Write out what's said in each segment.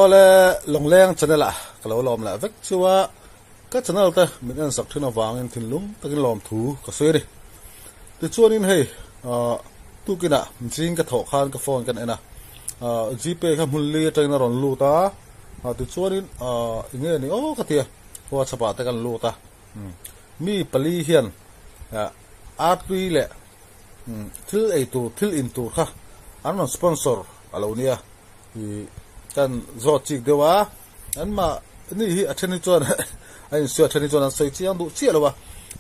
ole long leng channel a kalo lom la vek chuwa ka channel ta min an sak thina wangin thinlung takin lom thu ka seri ti chuan in hei tu kina jing ka tho khan ka phone kan ena gp kha mulli train ron lu ta ti chuan in nge ni o ka tia wa chapa ta kan lu ta mi pali hian atri le thil ei tu thil in tu kha an sponsor alonia kan zo chik dewa an ma ni hi athani chuan ai su athani chuan an soi chiang du chi lawa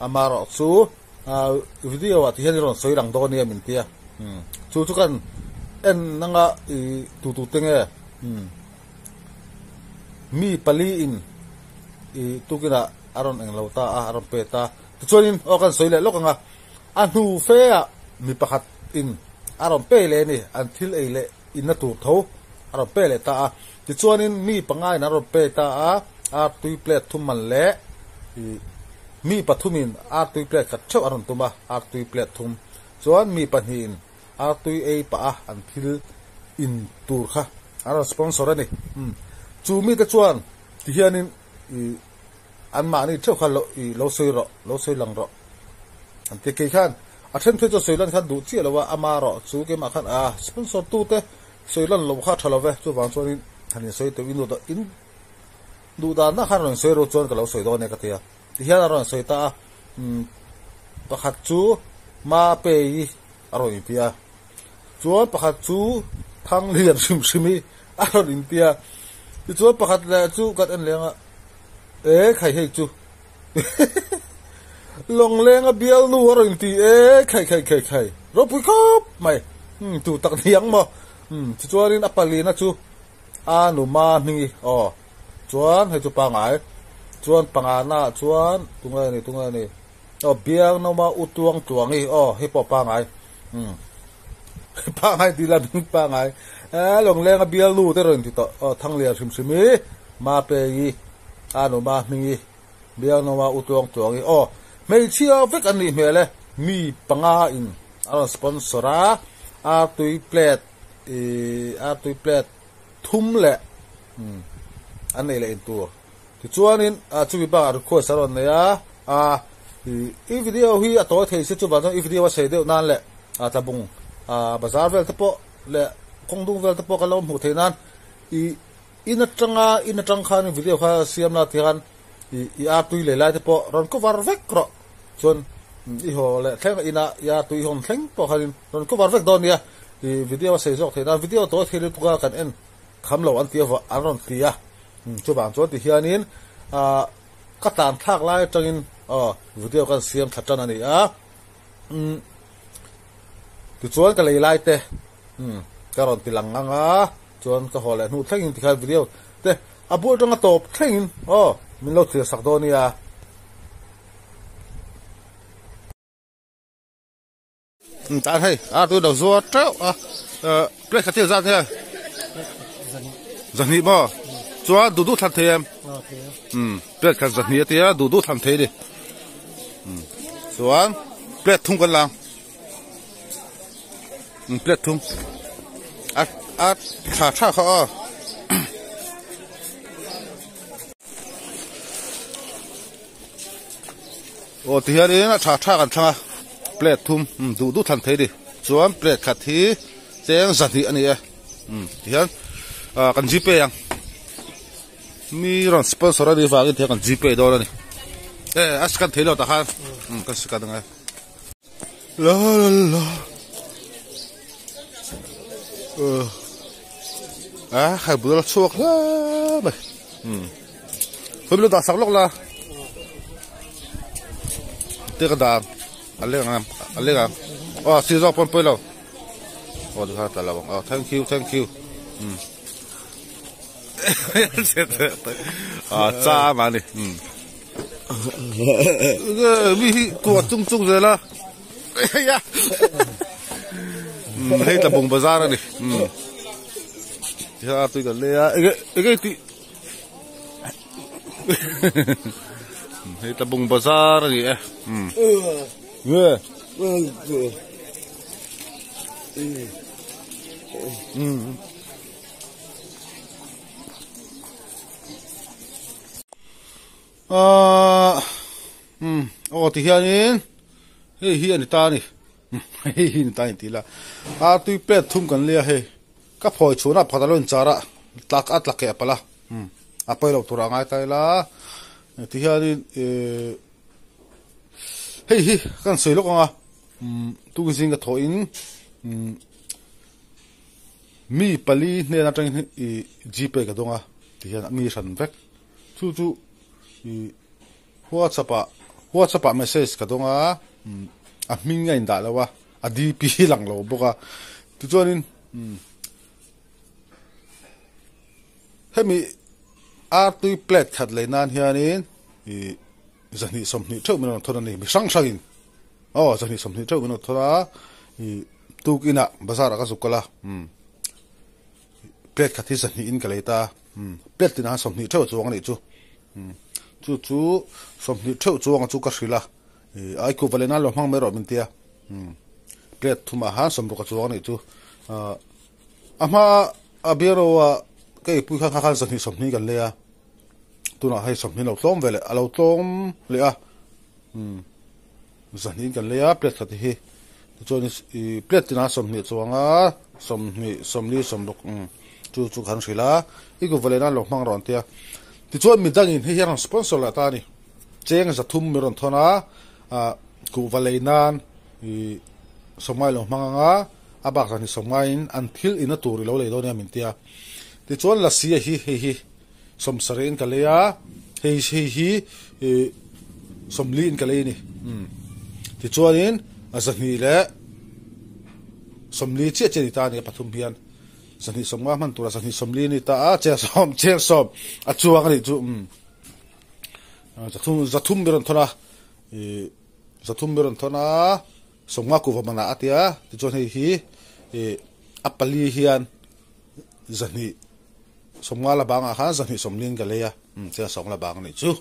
amaro chu video wa ti hian ron soi rang do ni min tia chu kan en nanga tu tenge mi pali in tu kina aron eng lauta aron peta chuan in o kan soi le lokanga an hu fe a mi pakhat in aron pe le ni an thil ei le in na tu tho aron pe le ta ti chuan in mi pangai na ron pe ta a tui plate thum man le mi pathumin a tui plate khat chau aron tuma a tui plate thum chuan mi panhin a tui ei pa an thil in tur kha aron sponsor ani chu mi ta chuan ti hianin an ma ni thau khalo lo soi lang ro an te ke khan a then the cho soilan khan du chi lawa amaro chu ke ma khan sponsor tu te soilan lo kha thalove chu wang chuan in hani soi te winu da in du da na khan ron soi ro chuan ka lo soi do ne ka tia ti hian ron soi ta pakhat chu ma pe yi aron in tia chuan pakhat chu thang lian sim aron in tia ti chuan pakhat la chu kat an lenga khai hei chu long lenga bial nu aron ti khai ro pui khop mai tu tak thiang mo ti chuan in apalina chu nu ma ni chuan hei chu pa ngai chuan pangana chuan tunga ni biang no ma utuang tuangi hei po pa ngai pa ngai ti la ding pa ngai long lenga bial nu te ron ti to thang lia sim ma pe yi nu ma ni biang no ma utuang tuangi mei chia vek an ni mele mi panga in sponsora a tui plate thum le an nei le in tu ti chuan in chu bi ba ru kho saron ne i video hi a to thei se chu ba i video wa sei deu nan le tabung bazar vel te po le kongdung vel te po ka lo mu theinan in a tang khan video kha siam na tian a tui le lai te po ron ko war vek ro chon i ho le theng ina ya tui hon theng po khalin ron ko war vek don ya video sei jok theinan video to thei le tuka kan en kham lo an tia wa aron tia chu bang chu ti hianin ka tan thak lai tangin video kan siam thatan ani tu chuan ka lei lai te karon tilang anga chuan ka hole nu thengin ti kha video te abu tanga top thengin min lo thil sak do ni ta hay tu đầu rùa trâu plek khát ra thế dần hi bo chúa đủ thằng thế em plek khát dần hi thế đủ thằng thế đi chúa plek thung con lang plek thung thả khó thì hiện nay thảกันthang plate thum đủ thằng thế đi chuan plate khát thì cheng giật thì anh ấy thì hiện kan gp yang mi ron sponsor đi vào cái kan gp đó này askan thế lo ta khan kan skan ngai la khai bữa chuộc la mày thôi bây giờ sắp lóc la tiếc đàn Aleng si zo pon pelo du ha ta lawang thank you cha ma ni mi tu chung rồi la ya hay ta bung bazar ni ya tu ga le ege ti hay ta bung bazar ni ti hianin hi ani ta ni hi ni ta ni tila tui plate thum kan le he ka phoi chuna phatalon chara tlak atlak e pala apoi lo tura ngai tai la ti hianin hi kan sei lo nga tu ki sing ka tho in mi pali ne na tang i gp ka donga ti hian mi san vek chu i WhatsApp message ka donga a ming ngai da lawa a dp lang lo boka tu chuanin hemi tui plate khat leinan hianin i zani somni thau min thona ni mi sang sangin zani somni thau min thora i tukina bazar ka sukala plate khathi zani in kaleita plate tina somni thau chuang ni chu chu somni thau chuang chu ka hrila ai ko valena lo mang mero min tia plate thuma ha somro ka chuang ni chu ama abero wa cái bùi khang khang sân hi sầm ni gần lea tu nào hay sầm ni lâu tôm về lại lâu tôm lea sân ni gần lea plate thật hi cho nên plate thì nó sầm ni chuang á sầm ni sầm lục chu khang sila ý của về lại nó mang ròn tia thì cho mình đang in hi hàng sponsor là ta ni cheng za thum mi ron thona ku về lại nan sầm mai lo mang anga abak ni sầm mai an thil in a tur lo le do ne min tia ti chuan la sia hi som saren ka leya hi som lin ka le ni ti chuan in azani le som li che che ni ta ni pathum hian sani somma man tura sani som li ni ta che som a chuang ni chu zathum beron thona zathum beron thona somma ku va mana atia ti chuan hi apali hian zani somnga la banga kha zani somlin ka leya che song la bang ni chu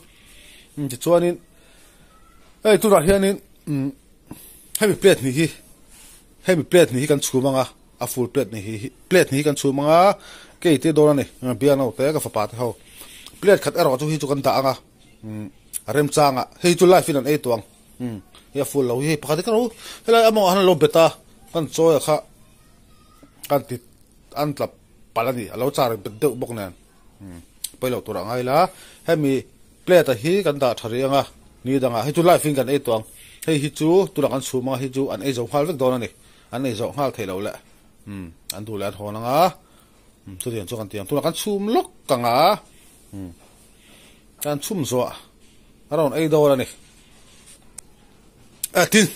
ti chuanin tu ra hianin heavy plate ni hi kan chumanga a full plate ni hi kan chumanga ke te dona ni piano te ka fa pat ho plate khat ero chu hi chu kan ta anga rem changa hei chu life in an e tuang ya full lo hi pakhat ka ro hela amo han lo beta kan choya kha kan ti an tlap palani alo char bedeu bok nan pelo tura ngai la hemi plate hi kan da tharianga ni danga hi chu life in kan e tuang hei hi chu tura kan chuma hi chu an e zo hal vek don ani an e zo hal thelo le an du lan honanga chu dian chu kan tiang tura kan chum lok kanga kan chum zo aron e do ani tin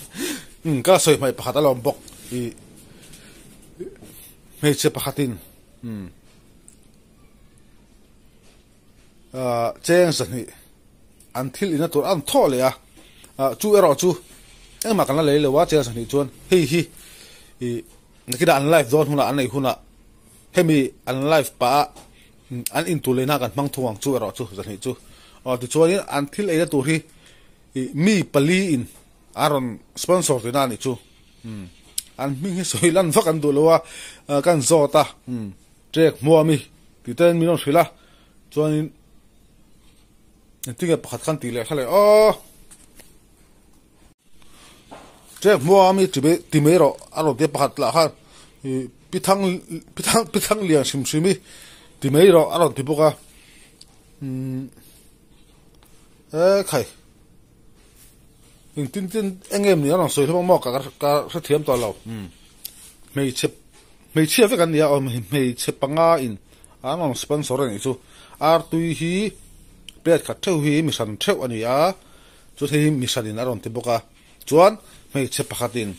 ka soi mai pakhat alom bok i mei che pakhatin cheng sani until ina tur an thole chu ero chu engma kana le lewa cheng sani chuan hi nakida an life zone huna an nei huna hemi an life pa an into lena kan mang thuang chu ero chu sani chu ti chuan until ina tur hi mi pali in aron sponsor tu na ni chu an ming hi soilan vakan du lowa kan zota trek muami ti ten minon sila chuanin tinga pakhat khan ti le khale trek muami ti mero aro te pakhat la kha pithang liang simsimi ti mero aro ti boka khai tin engem ni ron soi lo mo ka sa thiam to lo mei che ve kan ya mei che panga in anong sponsor ni chu tui hi plate khat theu hi mission theu ani chu thei mission in aron te boka chuan mei che pakhatin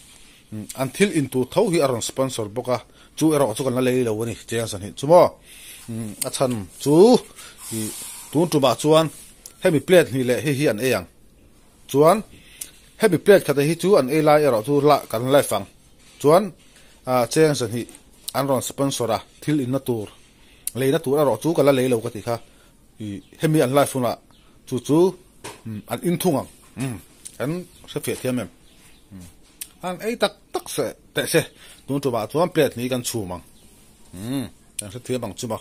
until into thau hi aron sponsor boka chu ero chu kan la lei lo ni che san hi chumo a chan chu hi tu ba chuan heavy plate ni le hi an eyang chuan heavy plate khat hi chu an e lai ero chu la kan lai fang chuan cheng san hi an ron sponsor thil in na tur leina tur ero chu kala lei lo ka ti kha i hemi an lai funa chu an in thungang an se fe thiam em an ei tak se te se tu ba chuan plate ni kan chu mang an se thiam bang chu ma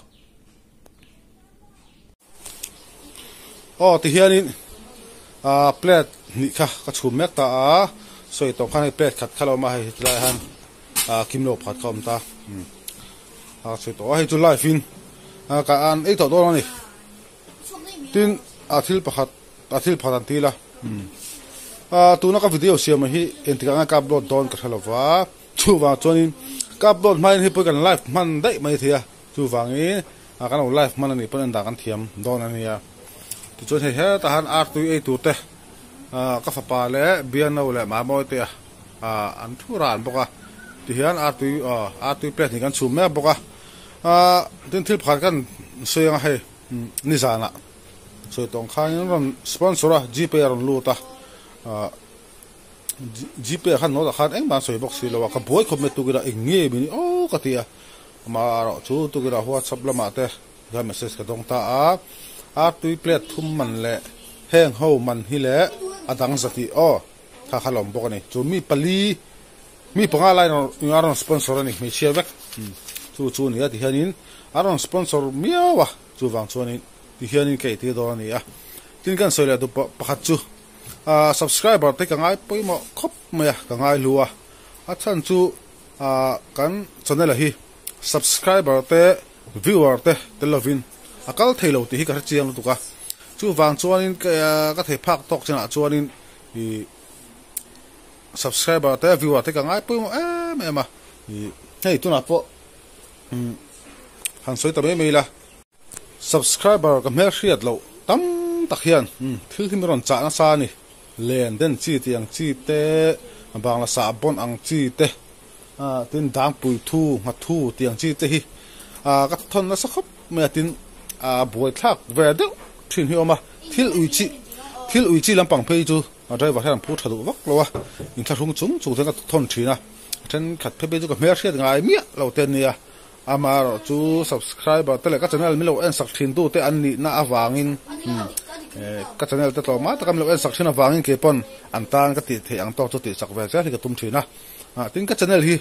ti hianin plate ni kha ka chhum mek ta a soi tong khan plate khat khalo ma hi lai han kimlo phat khom ta soi to hi chu lai fin ka an ei to do ni tin athil phat ti la tu na ka video siam hi entika ka upload don ka halowa chu wa chonin ka upload mai hi po kan live man dai mai thia chu wangi kan live man ani pon da kan thiam don ani ya tu chon he ta han r2 a2 te ka fa pa le bian no le ma mo te an thu ran boka ti hian r2 plate ni kan chu me boka tin thil phat kan soyang he ni zana so tong khan ron sponsor gp ron lu ta gp khan no da khan eng ma soi box lo ka boy khom me tu gira nge bi o ka tia ma ro chu tu gira whatsapp la ma te ga message ka dong ta r2 plate thum man le heng ho man hi le adang zati tha khalom bok ni chu mi panga lai no ngaron sponsor ni mi share back chu ni ti hanin aron sponsor miawa chu wang chuanin ti hianin ke ti do ni tin kan soila du pakhat chu subscriber te ka ngai poimo khop maya ka ngai luwa chan chu kan channel hi subscriber te viewer te telovin akal thailo ti hi ka chiang tu ka chu wang chuanin ka thei phak tok chana chuanin i subscriber te viewer te ka ngai poimo ema hei tu na po han soi ta me la subscriber ka mer hriat lo tam tak hian thil him ron cha na sa ni len den chi tiang chi te bang la sa bon ang chi te tin dang pui thu nga thu tiang chi te hi ka thon na sa khop me tin boi thak ve de thin hi oma thil ui chi lampang phei chu driver han pu thadu wak lo in tha rung chung chu ka thon thina then khat phe be chu ka mer hriat ngai mi lo ten ni amaro chu subscriber tele ka channel mi lo en sak thin tu te an ni na awangin ka channel te to ma ta kam lo en sak thin awangin ke pon an tan ka ti the ang to chu ti sak ve cha ka tum thina tin ka channel hi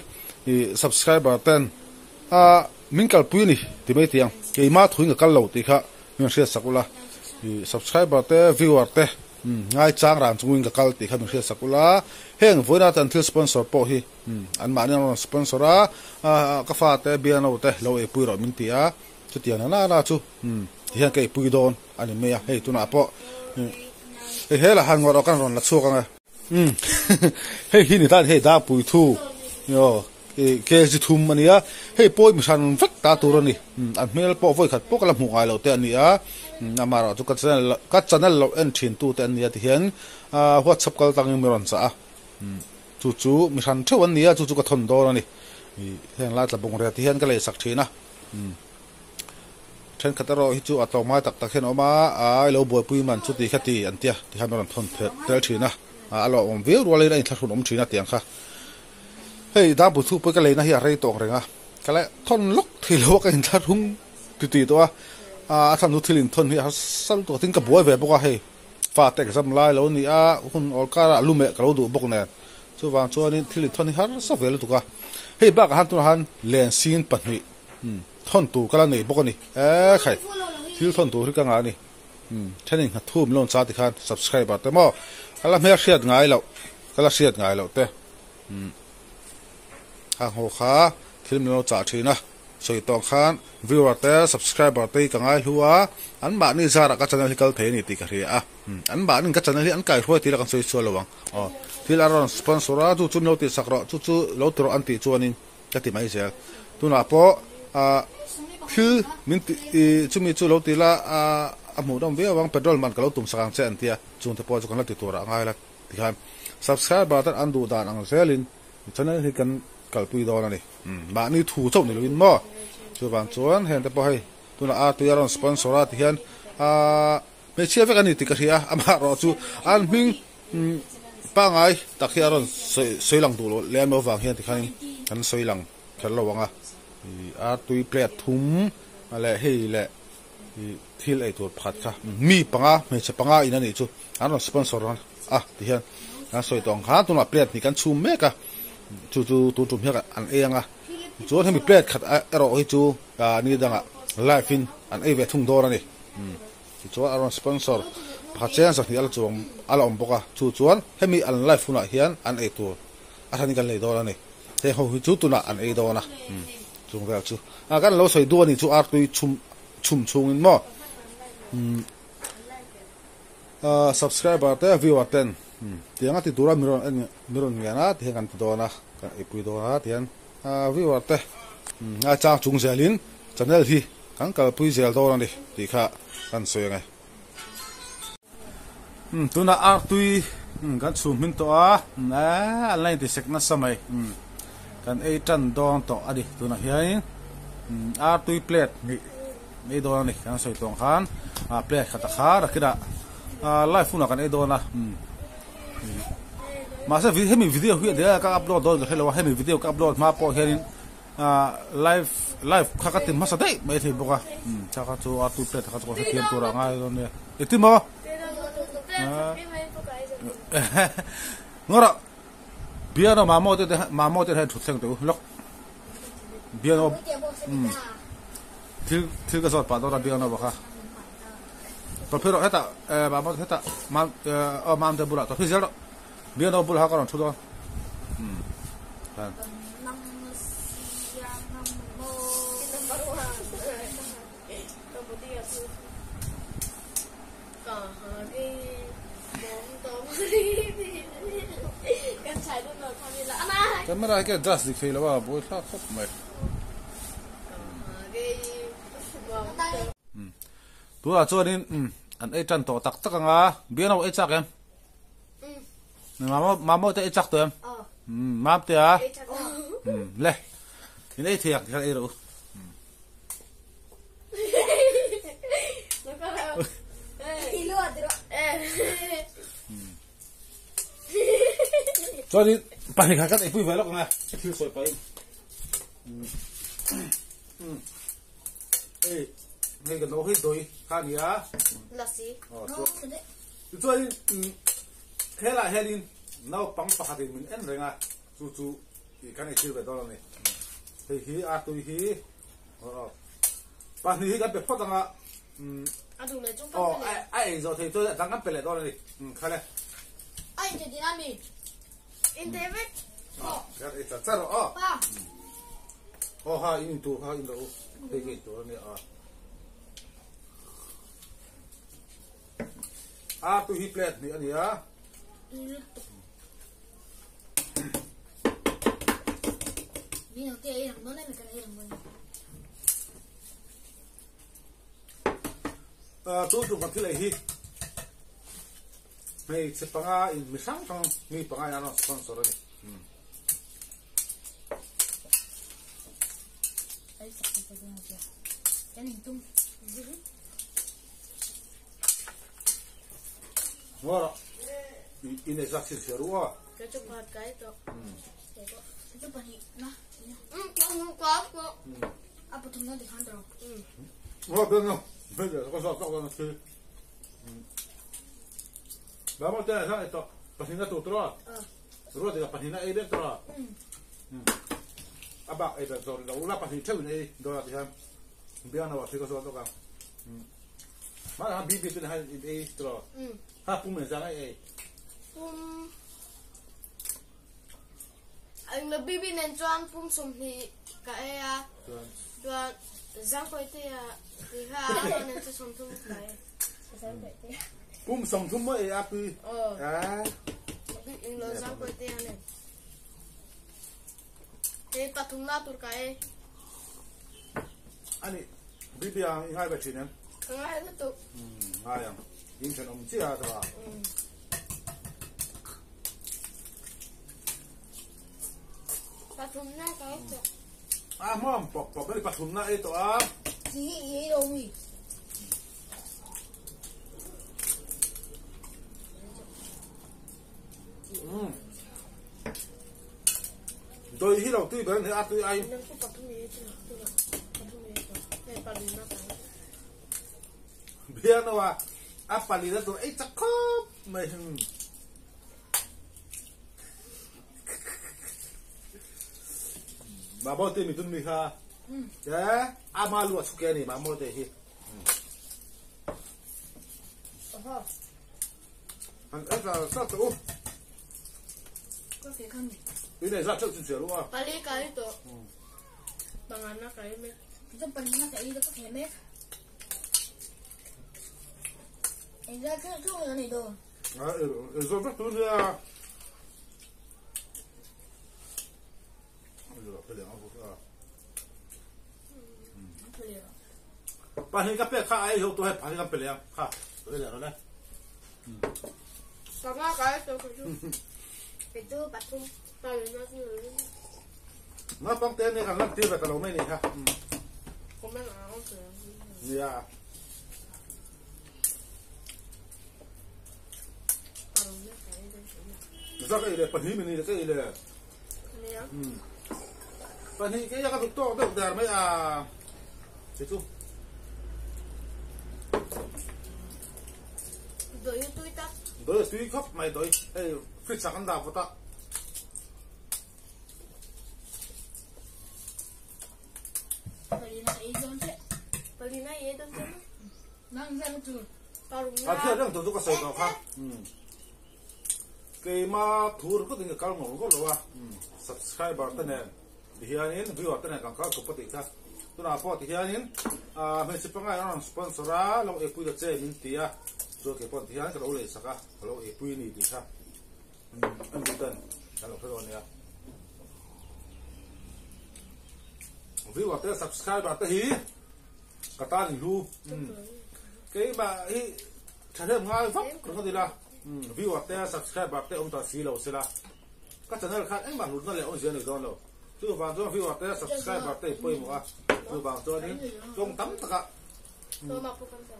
subscriber ten min kal pui ni ti mai tiang ke ma thuing ka kal lo ti kha mi sia sakula subscriber te viewer te ngai chang ran chungin ka kal ti kha mi sia sakula heng voina tan thil sponsor po hi an ma ni sponsora ka fa te biano te lo e pui ro min tia chu tia na chu hian ke pui don ani me hei tu na po he la han ngor kan ron la chu ka hei hi ni tan hei da pui thu yo ke ji thum mania hei poi mi san fak ta tu ro ni an mel po voi khat po kala mu ai lo te ani amaro chu ka channel lo en thin tu te ani ti hian whatsapp kal tang mi ron cha chu mi san theu an nia chu ka thon do ani heng la tla bung re ti hian ka le sak thina then khataro hi chu atlo mai tak hen oma ai lo boi pui man chu ti khati an tia ti han ron thon tel thina alo om ve ro le in thla om thina tiang kha hei da bu thu pe ka le na hi rei tong renga kala thon lok thilo ka in thla rung ti to than nu thilin thon hi sal to tin ka boi ve boka hei fa tek zam lai lo ni hun ol kara lume ka lo du bok ne chu wang chuanin thilin thon hi har sa vel tu ka hei ba ka han tu han len sin panhi thon tu kala nei bok ni khai thil thon tu ri ka nga ni thenin ha thum lon cha ti khan subscriber te mo kala me hriat ngai lo kala hriat ngai lo te ha ho kha thil lo cha thina soi tong khan viewer te subscriber te ka ngai huwa an ba ni zara ka channel kal the ni ti ka ri an ba ni ka channel an kai hoi ti la kan soi so lawang thil aron sponsora chu no ti sakro chu lo tro an ti chuanin ka ti mai sel tu na po thil min ti chu mi chu lo ti la amu dom ve wang petrol man ka lo tum sakang chen tia chung te po chu kan la ti tura ngai la ti khan subscriber tan an du dan ang selin channel hi kan kalpui do na ni ba ni thu chau ni loin mo chu wang chuan hen te po hai tu na tu yaron sponsora ti hian me chia ve kan ni ti ka ria ama ro chu an ming pa ngai tak hiaron soilang du lo le mo wang hian ti khan kan soilang khel lo wanga r2 plate thum ale hei le thil ai tur phat kha mi panga me che panga ina ni chu an sponsor ti hian na soi tong kha tu na plate ni kan chum me ka chu me ka an enga chu hemi plate khat ero hi chu ni danga life in an e ve thung dor ani chu aron sponsor pakhat chen sa hi al chuang ala om boka chu chuan hemi an life huna hian an ei tur a thani kan lei dor ani he ho hi chu tuna an ei dona chung ra chu a kan lo soi du ani chu ar tui chum chungin mo subscriber te viewer ten tianga ti dura miron yana ti kan ti dona kan ipui dona tian viewer te a cha chung zelin channel hi kan kal pui zel dona ni ti kha kan soi ngai tuna ar tui kan chum min to a online ti sekna samai kan ei tan dong to adi tuna hian ar tui plate ni dona ni kan soi tong khan plate khata kha rakira live phone kan ei dona masa hemi video hu de ka upload do hello hemi video ka upload ma po hian live khakatim masa dei mai the boka chaka chu ar tui plate kha chu hian tura ngai don ne itimo ngora piano mamo te hai thut sang tu lok piano thil ka sot pa do ra piano ba kha to phero heta mamo heta mam te bula to phizelo piano bula ha karon thu do camera cái just đi phi là bao bôi khác khóc mày tôi là cho nên anh ấy chân tổ tắc tắc ngà biết đâu ấy chắc em mà tới chắc tụi em mà tụi à lẹ cái này thiệt cái này rồi cho nên bài khai các anh vui vẻ lắm nè thiếu sôi phải ê ngay cái nấu hết rồi khai gì á là gì cho nên thế là hết đi nấu bánh phật thì mình ăn rồi nè chú thì cái này chưa về đó này thì hí tôi hí bạn hí cái bếp phật rằng à đúng này trong ai rồi thì tôi đã tăng cấp về lại đó này khai này anh thì làm gì in David cái này chắc chắn rồi ha in tu ha in đâu cái tu này tu hi plate ni ani á đi nào kia làm nó này là cái này làm mình tu tu cái này hi mày sẽ panga in misang sang mi panga ano sponsor ni cái này tung ngora in exact sir ruwa cái chụp hạt cái đó chụp hạt na không có apa tuh nanti handal ngora benar benar có sao có cái vamos a hacer esto página tu troa troa de la página ahí dentro abajo ahí dentro la una página chévere ahí dora ya vean a ver qué cosa toca mà ha bibi tu hai ahí troa ha pum men sang ahí anh là bibi nên chọn pum sum thì cái đoạn giang quay thì ha nên cho sum thu cái pum song thum mới api in lo giang quay thì này thế ta thùng na tur cái ani bibi ang hai ba chinen ngay đó tụ hai ang in chen om chi ha ta ta thùng na cái mom pop beli patum na itu gì đâu mi Tôi hi đầu tư bên thì tôi ai biết đâu apa lihat tuh cakep mày mamo te mitun mi ha ya amalu asuke ni mamo te hi anh là sao tụ có thể không cái này ra trước chuyện luôn à bali cái to bằng anh nó cái mấy cái bali nó cái nó có thể mấy anh ra cái thuốc này đồ rồi bắt tôi ra bà hình cà phê khai ai hiểu tôi hay bà hình cà phê liền khai tôi để rồi đấy còn nó cái cái chỗ bắt không tao nó nó băng tên này càng lăn tiêu về cả lỗ mấy này ha không biết là nó sửa gì à ra cái này phần hí mình này cái này phần hí cái cái to to đẹp mấy à thế chú rồi tôi tắt rồi tuy khóc mày rồi ê phết sẵn ăn đào ta bali nó ý giống thế bali nó ý giống thế năng ra chú tao đúng à thế đang tôi có sợi tao ha cái mà thu được cái cao ngầu có rồi à subscriber tên này thì anh viewer tên này càng cao có thể khác tôi nói phải thì anh mình sẽ bằng ai sponsor ra lâu epui được chơi mình tia rồi cái phần thì anh cái lâu lấy saka lâu epui này thì khác anh biết tên là lâu rồi nè viewer tên subscriber tên hi cả ta thì lu cái mà hi trả thêm ngay vấp có gì là viewer tên subscriber tên ông ta xí lâu xí là các channel khác anh bạn luôn nó lại ông diễn được đâu đâu chú bạn cho viewer tên subscriber tên quay một chú bạn cho đi trong tấm tất cả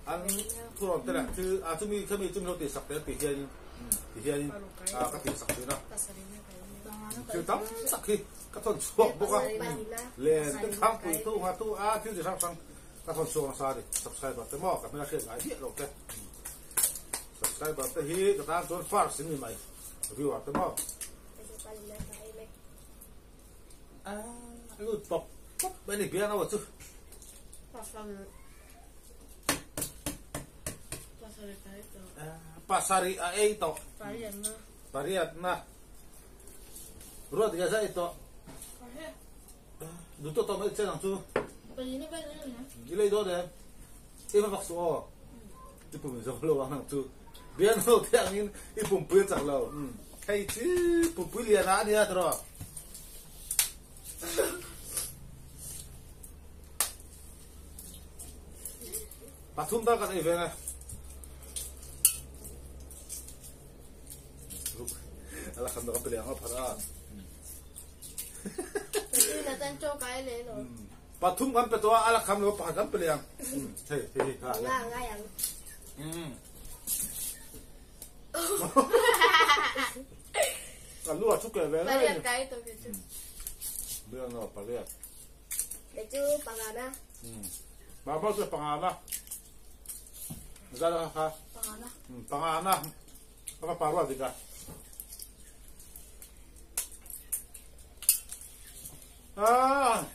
anh thu rồi tên là chứ chúng mình chúng nó tiền sập tiền tiền các tiền sập tiền đó chứ tấm sắp khi các thôn suộc bốc á lên tới tháng quỷ thu hoa thu thiếu gì sang các thôn suộc sao đi subscriber tên mò các mình sẽ lại hiện rồi cái subscriber tên hi các ta cho phát sinh mày viewer tên mò cái bọc bên này bia nào chứ pasari itu Pariatna Ruat gasa itu Duto to mai chen chu Gilei do de Ima bakso Ipum zo lo wang chu Bian ho tiang in ipum puen chak lo Kai chi pu pu lia na dia tro Pathum da kan evena Ala kan da kapel yang apa Ini datang cho cái này rồi Pathum kan petua ala kan lo pa kan pel yang Hei ha nggak yang Kalau aku ke vela balian cái itu gitu Biar no paliat itu pangana Bapak tu pangana Negara ha pangana apa parwa dika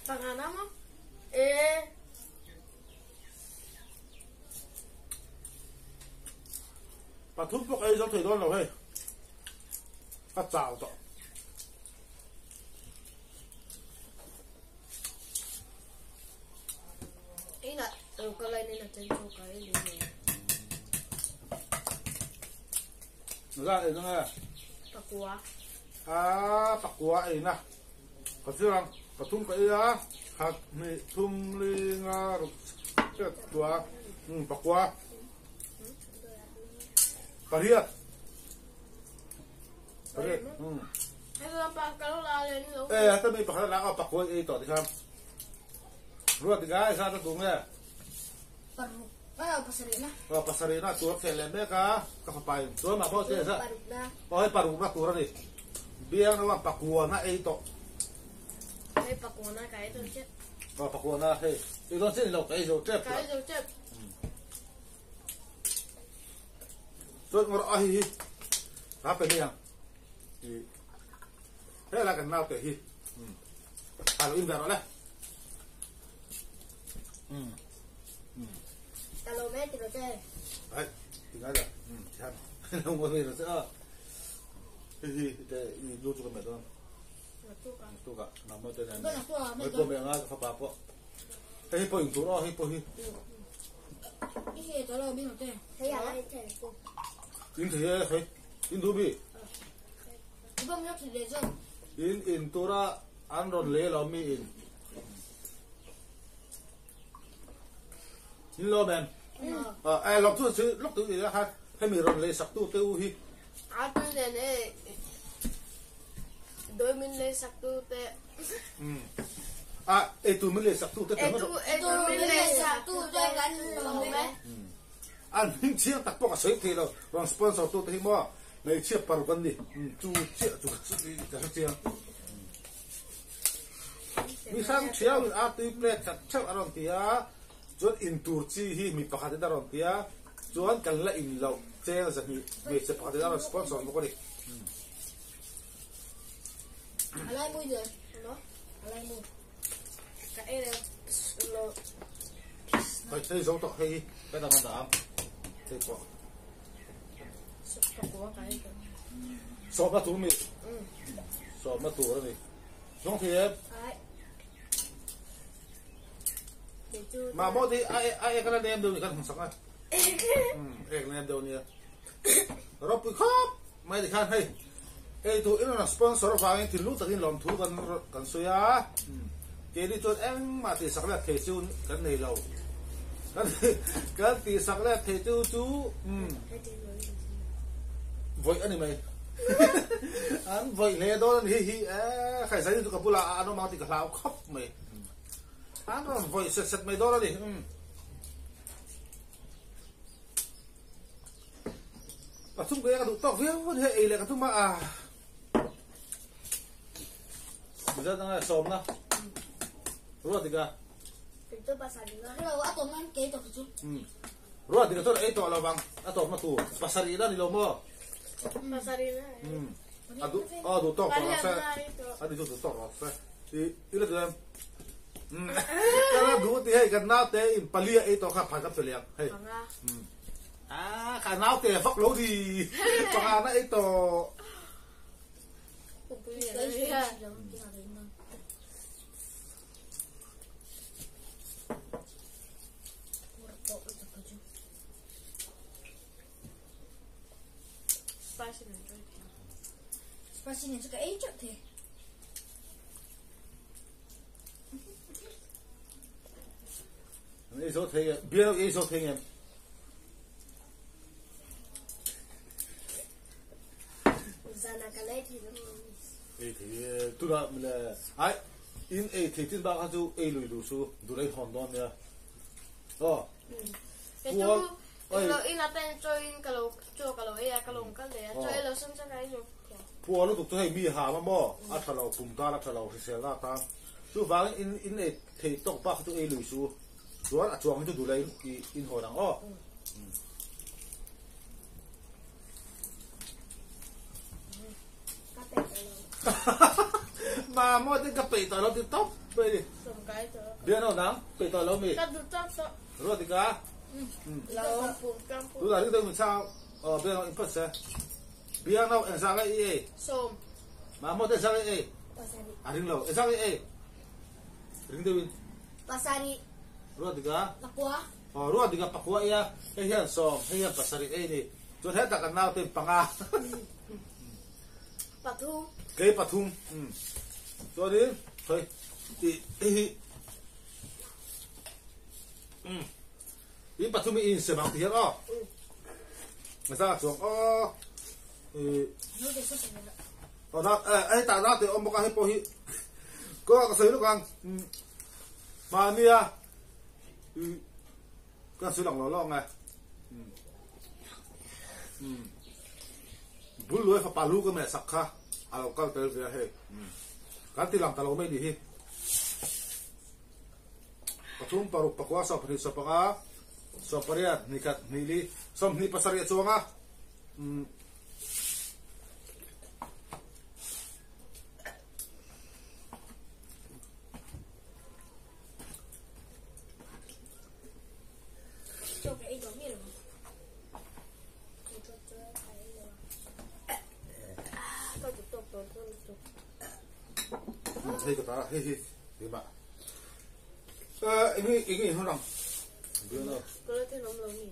pangana mah Pathum pok ai giống thầy đó đâu hay Cắt chảo to ý là cái này là chân cho cái này Ra đây nó nghe pakua pakua ấy nè có chưa không Pathum cái á hạt mì thum li nga cái tua pakua Pariat Pariat itu apa kalau lain lo tapi bakal lah apa kau itu di sana Ruat tiga satu tunggu paru pasarina pasarina tuh kelembek kah kapapain tuh mah bos ya oh paru mah turun nih biar nama pakuana itu pakuna cái itu chết pakuana hei itu sih lo kayak itu cep cái itu chết tuh ngor ahi apa nih yang thế là cần nào kể hialo im vào đó Talo mét thì nó chơi đấy thì nói rồi không có gì là sẽ thì lưu cho mẹ đó tu cả nằm ở trên này mấy cô mẹ ngay phải bảo hay po tu đó hay po hi cái đó là bên nào thế à in thì hay in tu bi bơm nước thì để rồi in tu ra ăn rồi lấy lo mi in lo men ai làm tu chứ lúc tu gì đó hay mi rồi lấy sắp tu tiêu hi tôi để này đôi mình lấy sắc tu tệ tu mình lấy sắp tu tết tu mình lấy sắc tu tệ gắn lòng đấy anh mình chia tắc bọc sấy thì là bằng sponsor tu thì mua này chia par con đi chú chia chú cái chia mi sang chia mình tu plate chặt chặt aron tia chuan in tur chi hi mi pakhat da ron tia chuan kan la in lo chen sa mi se pakhat da sponsor mo ko đi alai mui rồi đó alai mui cái này lo phải thấy giống tọt hay cái nào mà thấy có của cái số mà tụ mi số mà tụ đó đi giống thì em mà mỗi thì ai cái này em đâu thì cái thằng sáng ai cái này em đâu nhỉ rồi bị khóc mấy thì khăn hay cái tụ nó là sponsor vào thì lúc tự nhiên làm thú cần suy á cái đi cho em mà thì sáng là thể chú cái này lâu cái thì sáng là thể chú vậy anh mày anh vậy này đó hi phải giải được cái bula anh mau thì cái lao khóc mày anh nó vậy sệt mày đó đi và chúng cái tụ tóc viết vấn hệ là cái chúng mà bây giờ đang là sớm đó rồi thì cả itu pasar juga lo atau man kayak itu tuh rồi thì cái tôi ấy to là bằng atau mà tụ pasar đó đi lo mo pasar ini tụ tóc rồi sẽ đi tụ tóc rồi sẽ thì ý là tụi em cái là đủ thì hay cái nào thế in palia ấy to khác phải cấp liền hay cái nào thế phát lố đi còn nó ấy to Spasinya suka ejak teh. Ấy số thế biết ấy số thế em Zana cái thì nó ấy thì tôi là mình là ai in ấy thì tin bao nhiêu ấy lùi lùi số đủ lấy hoàn toàn nha itu kalau in apa yang join kalau ya kalau kan deh join lo sem sem cái pua nó tụt thấy mi hà mà mò ăn thà lâu cùng ta ăn thà lâu thì sẽ ra ta tu vàng in ấy thì tóc bạc tu ấy lùi số chuan a chuang tu du lấy in hồi đằng mà mỗi cái cặp tỏi lâu thì tóc bây đi biết đâu nắng tỏi lâu mì rồi thì cả tôi là cái mình sao bây giờ in phát sẽ biết đâu em sao cái gì mà mỗi cái sao cái gì đứng lâu em sao cái gì đứng đâu pasari rồi thì cả Papua rồi thì cả Papua ya cái hiện sòng cái hiện pasari ấy đi cho hết tất cả nào tên Panga Pathum cái Pathum cho đến thôi thì in Pathum in sẽ mang tiền đó người ta xuống đó ấy tại đó thì ông bác hay pohi có cái lúc càng mà nia cái sự lòng lo này bún lưới phải palu cái mẹ sắc kha alo cái tới về hay cái thì làm tao mấy đi hi patung paru pakwa sa pani sa paka so paria nikat nili som ni pasarya chuanga hay cái ta hay đi mà ý không nào biết đâu có lẽ thế nóng lòng nhỉ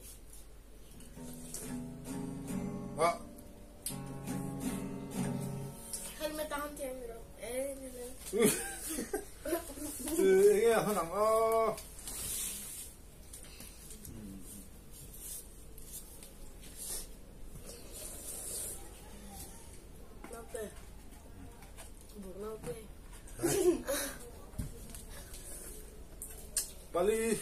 hay mấy ta không chơi đâu ý không nào Bali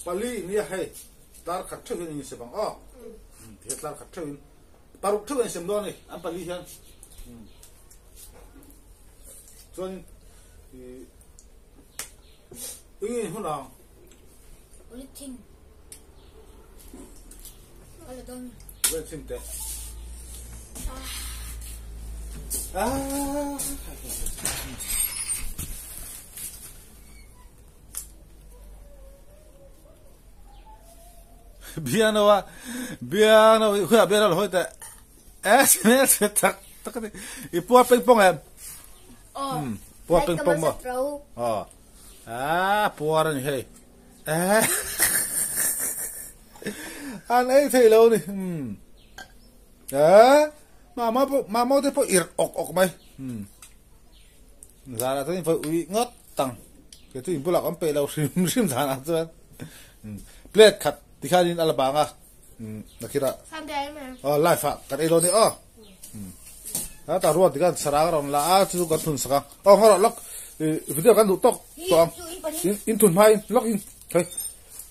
Bali ni hay tar khát chơi ni se bang thiệt tar khát chơi paruk chơi xem đó này anh Bali hiền John ý hôm nào Oli tin Oli don Oli tin te piano khuya piano hồi te sẽ tak cái ipu ping pong em pu ping pong mà puar này hey anh ấy thấy lâu này mà mau tới phải ir ok mày ra là tôi phải uy ngất tăng cái tôi bula con pe lâu sim ra nào chứ plate cut thì khai đi ăn bang à là kia đó lại phạt cái lâu này ta ruột thì cái sara cái là chú cái thun saka họ lắc video kan tốc toang in thun mai lock in thôi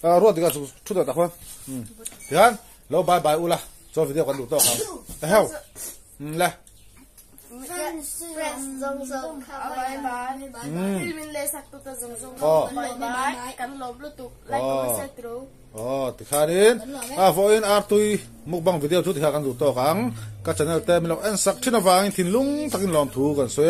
ruột thì cái chút được không thì han lâu bye bye ula cho video kan tốc không heo là friends zong zong bye bye filmin le sakto ta zong zong bye bye kan lo bluetooth like comment share through thì khai đến voin tui mukbang video chút thì kan tốc ang các channel tem lo en sak china wang thin lung takin lom thu kan so